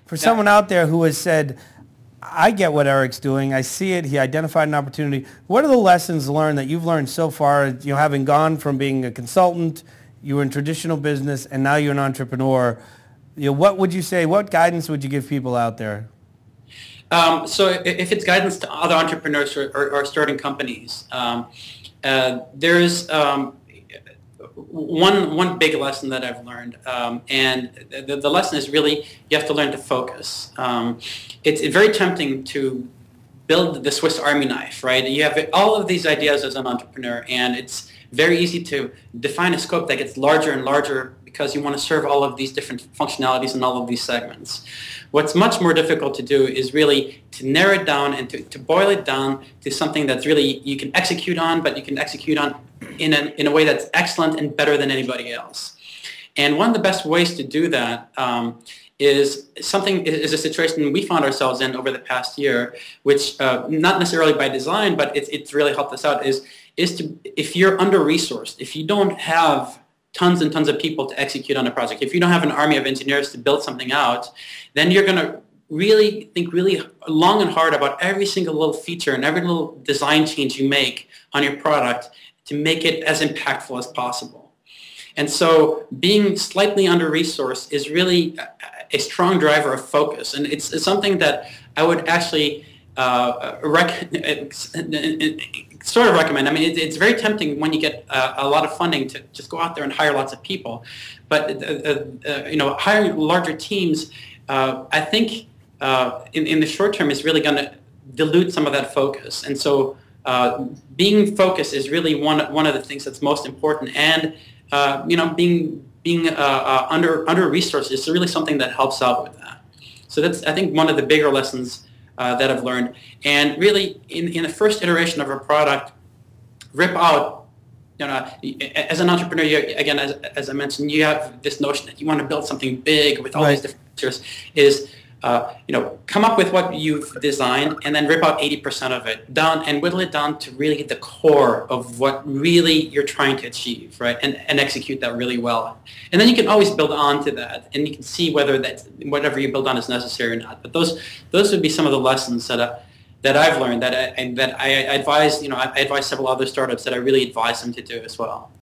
For someone out there who has said, I get what Eric's doing, I see it, he identified an opportunity, what are the lessons learned that you've learned so far, having gone from being a consultant, you were in traditional business, and now you're an entrepreneur? What would you say, what guidance would you give people out there? So if it's guidance to other entrepreneurs or starting companies, there's one big lesson that I've learned, and the lesson is really you have to learn to focus. It's very tempting to build the Swiss Army knife, right? You have all of these ideas as an entrepreneur, and it's very easy to define a scope that gets larger and larger because you want to serve all of these different functionalities in all of these segments. What's much more difficult to do is really to narrow it down and to boil it down to something that's really you can execute on, but you can execute on in a way that's excellent and better than anybody else. And one of the best ways to do that is a situation we found ourselves in over the past year, which not necessarily by design, but it's really helped us out, is if you're under-resourced, if you don't have tons and tons of people to execute on a project, if you don't have an army of engineers to build something out, then you're going to really think really long and hard about every single little feature and every little design change you make on your product to make it as impactful as possible. And so being slightly under-resourced is really a strong driver of focus, and it's something that I would actually sort of recommend. I mean, it's very tempting when you get a lot of funding to just go out there and hire lots of people, but hiring larger teams, I think in the short term is really going to dilute some of that focus. And so being focused is really one of the things that's most important, and being under-resourced is really something that helps out with that. So that's, I think, one of the bigger lessons that I've learned. And really, in the first iteration of a product, rip out, as an entrepreneur, again, as I mentioned, you have this notion that you want to build something big with all these different features, is come up with what you've designed and then rip out 80% of it down and whittle it down to really the core of what really you're trying to achieve, right? And execute that really well. And then you can always build on to that, and you can see whether whatever you build on is necessary or not. But those would be some of the lessons that I've learned that I advise, I advise several other startups that I really advise them to do as well.